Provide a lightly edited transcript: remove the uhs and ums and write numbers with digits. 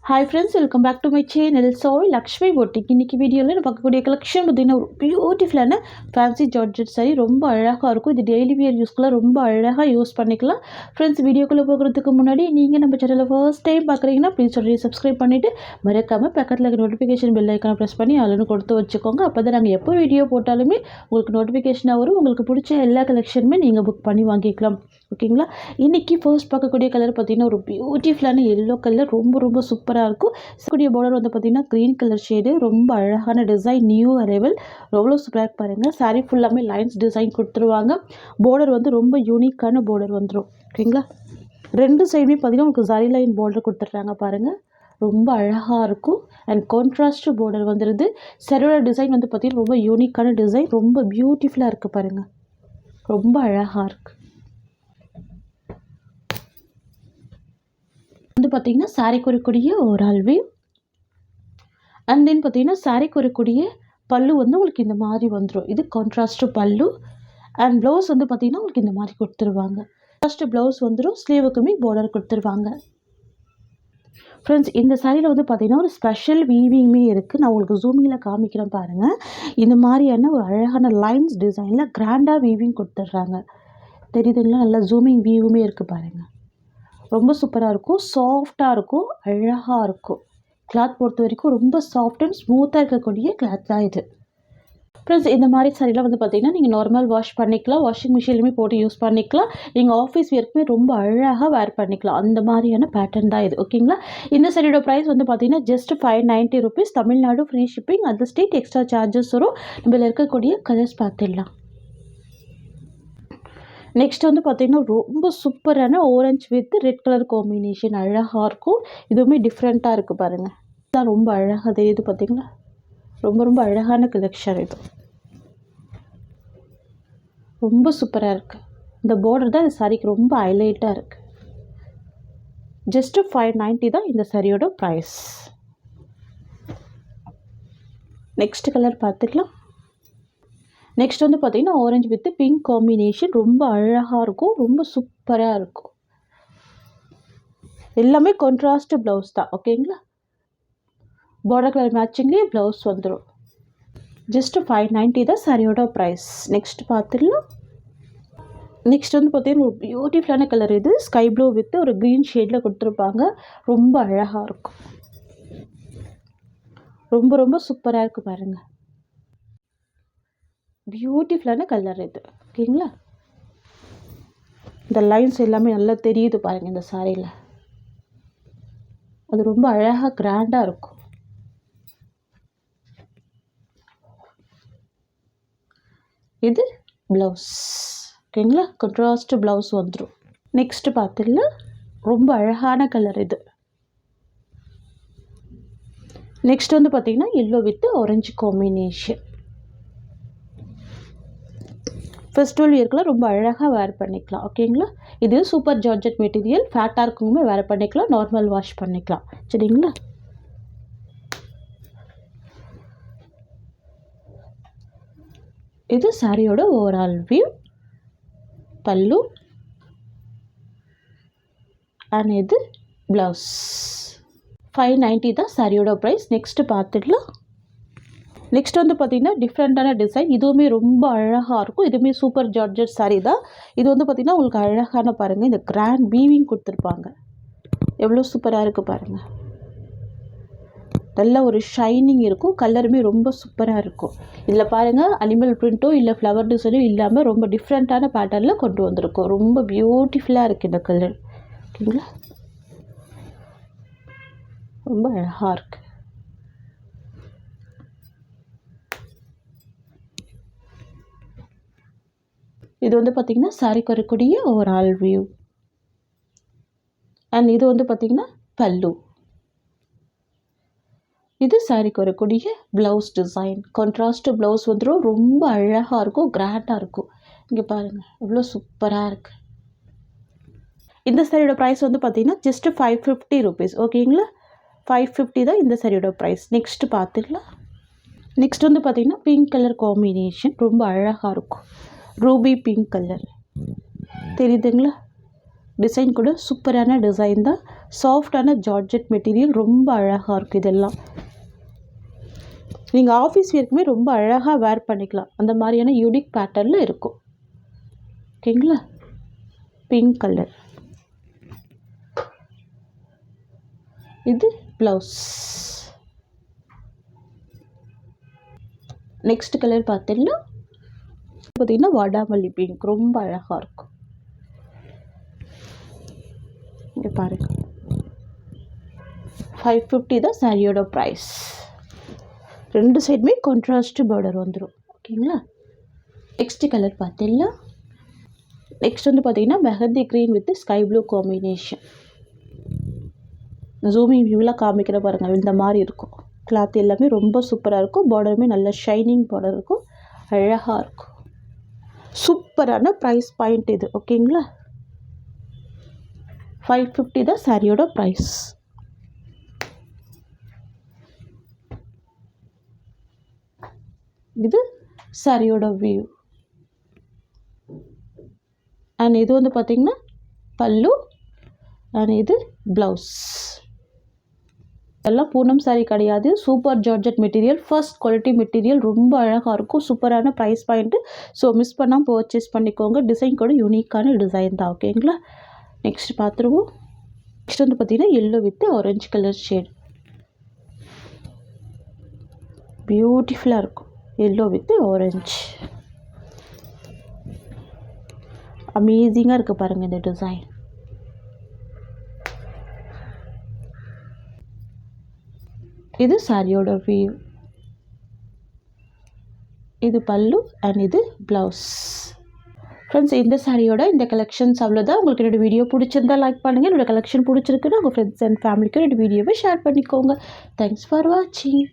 Hi friends, welcome back to my channel. So, Lakshmi Boutique இன்னைக்கு வீடியோவில் நான் பார்க்கக்கூடிய கலெக்ஷன் பார்த்தீங்கன்னா ஒரு பியூட்டிஃபுல்லான ஃபேன்சி ஜார்ஜெட் saree ரொம்ப அழகாக இருக்கும். இது டெய்லி வியர் யூஸ்க்குலாம் ரொம்ப அழகாக யூஸ் பண்ணிக்கலாம். ஃப்ரெண்ட்ஸ் வீடியோக்குள்ளே போகிறதுக்கு முன்னாடி நீங்கள் நம்ம சேனலை ஃபர்ஸ்ட் டைம் பார்க்குறீங்கன்னா ப்ளீஸ் சொல்லி சப்ஸ்கிரைப் பண்ணிவிட்டு மறக்காமல் பக்கத்தில் இருக்க நோட்டிஃபிகேஷன் பெல் ஐக்கானை ப்ரெஸ் பண்ணி அதுன்னு கொடுத்து வச்சுக்கோங்க. அப்போ தான் நாங்கள் எப்போ வீடியோ போட்டாலுமே உங்களுக்கு நோட்டிஃபிகேஷனாக வரும். உங்களுக்கு பிடிச்ச எல்லா கலெக்ஷனுமே நீங்கள் புக் பண்ணி வாங்கிக்கலாம். ஓகேங்களா? இன்றைக்கி ஃபர்ஸ்ட் பார்க்கக்கூடிய கலர் பார்த்திங்கன்னா ஒரு பியூட்டிஃபுல்லான எல்லோ கலர் ரொம்ப சூப்பராக இருக்கும். கூடிய பார்டர் வந்து பார்த்திங்கன்னா க்ரீன் கலர் ஷேடு ரொம்ப அழகான டிசைன் நியூ அரைவல் எவ்வளோ சூப்பராக பாருங்கள். சாரீ ஃபுல்லாமே லைன்ஸ் டிசைன் கொடுத்துருவாங்க. பார்டர் வந்து ரொம்ப யூனிக்கான பார்டர் வந்துடும். ஓகேங்களா? ரெண்டு சைடுமே பார்த்திங்கன்னா உங்களுக்கு சாரி லைன் பார்டர் கொடுத்துட்றாங்க பாருங்கள். ரொம்ப அழகாக இருக்கும். அண்ட் கான்ட்ராஸ்ட் பார்டர் வந்துடுது. சாரியோட டிசைன் வந்து பார்த்திங்கன்னா ரொம்ப யூனிக்கான டிசைன் ரொம்ப பியூட்டிஃபுல்லாக இருக்குது பாருங்கள். ரொம்ப அழகாக இருக்குது. வந்து பார்த்திங்கன்னா சாரிக்கு வரக்கூடிய ஒரு ஆல்வே அண்ட் தென் பார்த்திங்கன்னா சாரிக்கு வரக்கூடிய பல்லு வந்து உங்களுக்கு இந்த மாதிரி வந்துடும். இது கான்ட்ராஸ்ட் பல்லு அண்ட் ப்ளவுஸ் வந்து பார்த்திங்கன்னா உங்களுக்கு இந்த மாதிரி கொடுத்துருவாங்க. ஃபஸ்ட்டு ப்ளவுஸ் வந்துடும். ஸ்லீவுக்குமே பார்டர் கொடுத்துருவாங்க. ஃப்ரெண்ட்ஸ் இந்த சாரியில் வந்து பார்த்திங்கன்னா ஒரு ஸ்பெஷல் வீவிங்குமே இருக்குது. நான் உங்களுக்கு ஜூமிங்கில் காமிக்கிறேன் பாருங்கள். இந்த மாதிரியான ஒரு அழகான லைன்ஸ் டிசைனில் கிராண்டாக வீவிங் கொடுத்துட்றாங்க. தெரியுதுங்களா? நல்லா ஜூமிங் வீவுமே இருக்குது பாருங்கள். ரொம்ப சூப்பராக இருக்கும். சாஃப்டாக இருக்கும். அழகாக இருக்கும். கிளாத் பொறுத்த வரைக்கும் ரொம்ப சாஃப்ட் அண்ட் ஸ்மூத்தாக இருக்கக்கூடிய கிளாத் தான் இது. ப்ளஸ் இந்த மாதிரி சாரீலாம் வந்து பார்த்திங்கன்னா நீங்கள் நார்மல் வாஷ் பண்ணிக்கலாம். வாஷிங் மிஷின்லையுமே போட்டு யூஸ் பண்ணிக்கலாம். நீங்கள் ஆஃபீஸ் வேர்க்குமே ரொம்ப அழகாக வேர் பண்ணிக்கலாம். அந்த மாதிரியான பேட்டர்ன் தான் இது. ஓகேங்களா? இந்த சாரியோட ப்ரைஸ் வந்து பார்த்திங்கன்னா just 590 rupees. Tamil Nadu free shipping. அந்த ஸ்டேட் எக்ஸ்ட்ரா சார்ஜஸ் வரும். நம்மள இருக்கக்கூடிய கலர்ஸ் பார்த்துடலாம். நெக்ஸ்ட் வந்து பார்த்திங்கன்னா ரொம்ப சூப்பரான orange with red colour combination அழகாக இருக்கும். இதுவுமே டிஃப்ரெண்ட்டாக இருக்குது பாருங்கள். இதுதான் ரொம்ப அழகாக தெரியுது பார்த்திங்களா? ரொம்ப அழகான கலெக்ஷன் இது. ரொம்ப சூப்பராக இருக்குது. இந்த பார்டர் தான் இந்த சாரிக்கு ரொம்ப ஹைலைட்டாக இருக்குது. ஜஸ்ட்டு 590 தான் இந்த சாரியோட ப்ரைஸ். நெக்ஸ்ட் கலர் பார்த்துக்கலாம். நெக்ஸ்ட் வந்து பார்த்திங்கன்னா ஆரஞ்சு வித் பிங்க் காம்பினேஷன் ரொம்ப அழகாக இருக்கும். ரொம்ப சூப்பராக இருக்கும். எல்லாமே கான்ட்ராஸ்ட் ப்ளவுஸ் தான். ஓகேங்களா? பார்டர் கலர் மேட்சிங்லேயே ப்ளவுஸ் வந்துடும். ஜஸ்ட்டு 590 தான் சாரியோட ப்ரைஸ். நெக்ஸ்ட் பார்த்துடலாம். நெக்ஸ்ட் வந்து பார்த்திங்கன்னா ஒரு பியூட்டிஃபுல்லான கலர் இது. ஸ்கை ப்ளூ வித் ஒரு க்ரீன் ஷேடில் கொடுத்துருப்பாங்க. ரொம்ப அழகாக இருக்கும். ரொம்ப சூப்பராக இருக்குது பாருங்கள். பியூட்டிஃபுல்லான கலர் இது. ஓகேங்களா? இந்த லைன்ஸ் எல்லாமே நல்லா தெரியுது பாருங்கள் இந்த சாரியில். அது ரொம்ப அழகாக கிராண்டாக இருக்கும். இது ப்ளவுஸ். ஓகேங்களா? கான்ட்ராஸ்ட் ப்ளவுஸ் வந்துடும். நெக்ஸ்ட்டு பார்த்துடலாம். ரொம்ப அழகான கலர் இது. நெக்ஸ்ட் வந்து பார்த்திங்கன்னா yellow with orange combination. Festival இயர்க்குலாம் ரொம்ப அழகாக வேர் பண்ணிக்கலாம். ஓகேங்களா? இது சூப்பர் ஜார்ஜெட் மெட்டீரியல். ஃபேட்டாக இருக்கவங்க வேர் பண்ணிக்கலாம். நார்மல் வாஷ் பண்ணிக்கலாம். சரிங்களா? இது சாரியோட ஓவரால் வியூ. பல்லு அண்ட் இது ப்ளவுஸ். 590 தான் சாரியோட ப்ரைஸ். நெக்ஸ்ட்டு பார்த்துடலாம். நெக்ஸ்ட் வந்து பார்த்திங்கன்னா டிஃப்ரெண்ட்டான டிசைன். இதுவுமே ரொம்ப அழகாக இருக்கும். இதுவுமே சூப்பர் ஜார்ஜெட் சாரீ தான். இது வந்து பார்த்திங்கன்னா உங்களுக்கு அழகான பாருங்கள் இந்த கிராண்ட் வீவிங் கொடுத்துருப்பாங்க. எவ்வளோ சூப்பராக இருக்குது பாருங்கள். நல்ல ஒரு ஷைனிங் இருக்கும். கலருமே ரொம்ப சூப்பராக இருக்கும். இதில் பாருங்கள் அனிமல் பிரிண்ட்டோ இல்லை ஃப்ளவர் டிசைனோ இல்லாமல் ரொம்ப டிஃப்ரெண்ட்டான பேட்டர்னில் கொண்டு வந்திருக்கும். ரொம்ப பியூட்டிஃபுல்லாக இருக்குது இந்த கலர். ஓகேங்களா? ரொம்ப அழகாக இருக்குது. இது வந்து பார்த்திங்கன்னா சாரிக்கு வரக்கூடிய ஒரு ஆல் வியூ அண்ட் இது வந்து பார்த்திங்கன்னா பல்லு. இது சாரிக்கு வரக்கூடிய ப்ளவுஸ் டிசைன். கான்ட்ராஸ்ட் ப்ளவுஸ் வந்துடும். ரொம்ப அழகாக இருக்கும். கிராண்டாக இருக்கும். இங்கே பாருங்கள் எவ்வளோ சூப்பராக இருக்குது. இந்த சாரியோட ப்ரைஸ் வந்து பார்த்திங்கன்னா ஜஸ்ட்டு 550 rupees. ஓகேங்களா? 550 தான் இந்த சாரியோட ப்ரைஸ். நெக்ஸ்ட்டு பார்த்துக்கலாம். நெக்ஸ்ட் வந்து பார்த்திங்கன்னா பிங்க் கலர் காம்பினேஷன் ரொம்ப அழகாக இருக்கும். ரூபி பிங்க் கலர் தெரியுதுங்களா? டிசைன் கூட சூப்பரான டிசைன் தான். சாஃப்டான ஜார்ஜெட் மெட்டீரியல், ரொம்ப அழகாக இருக்குது. இதெல்லாம் நீங்கள் ஆஃபீஸ் வேர்க்குமே ரொம்ப அழகாக வேர் பண்ணிக்கலாம். அந்த மாதிரியான யூனிக் பேட்டர்னில் இருக்கும். ஓகேங்களா? Pink colour. இது ப்ளவுஸ். நெக்ஸ்ட் கலர் பார்த்தீங்கன்னா வாடாமல்லி பிங்க், ரொம்ப அழகாக இருக்கும். இங்கே பாருங்க, 550 தான் சாரியோட ப்ரைஸ். 2 சைடுமே கான்ட்ராஸ்ட் பார்டர் வந்துடும். ஓகேங்களா? நெக்ஸ்ட் கலர் நெக்ஸ்ட் பார்த்தீங்கன்னா mehndi green with sky blue combination. Zooming வியூவில் காமிக்கிற பாருங்கள், இந்த மாதிரி இருக்கும். கிளாத் எல்லாமே ரொம்ப சூப்பராக இருக்கும். பார்டருமே நல்ல ஷைனிங் பார்டர் இருக்கும், அழகாக இருக்கும். சூப்பரான ப்ரைஸ் பாயிண்ட் இது. ஓகேங்களா? 550 தான் சாரியோட ப்ரைஸ். இது சாரியோட வியூ. அண்ட் இது பார்த்திங்கன்னா பல்லு, அண்ட் இது ப்ளவுஸ். எல்லாம் பூனம் சாரி கிடையாது, super georgette material, first quality material, ரொம்ப அழகாக இருக்கும். சூப்பரான ப்ரைஸ் பாயிண்ட்டு. ஸோ மிஸ் பண்ணாமல் பர்ச்சேஸ் பண்ணிக்கோங்க. டிசைன் கூட யூனிக்கான டிசைன் தான். ஓகேங்களா? நெக்ஸ்ட் பார்த்துருவோம். நெக்ஸ்ட் பார்த்தீங்கன்னா yellow with orange colour shade. பியூட்டிஃபுல்லாக இருக்கும். எல்லோ வித் ஆரஞ்சு அமேசிங்காக இருக்குது பாருங்கள் இந்த டிசைன். இது சாரியோட வியூ. இது பல்லு அண்ட் இது ப்ளவுஸ். ஃப்ரெண்ட்ஸ், இந்த சாரியோட இந்த கலெக்ஷன்ஸ் அவ்வளோதான். உங்களுக்கு என்னோடய வீடியோ பிடிச்சிருந்தா லைக் பண்ணுங்கள். என்னோடய கலெக்ஷன் பிடிச்சிருக்குன்னா உங்கள் ஃப்ரெண்ட்ஸ் அண்ட் ஃபேமிலிக்கு என்னோடய வீடியோவை ஷேர் பண்ணிக்கோங்க. தேங்க்ஸ் ஃபார் வாட்சிங்.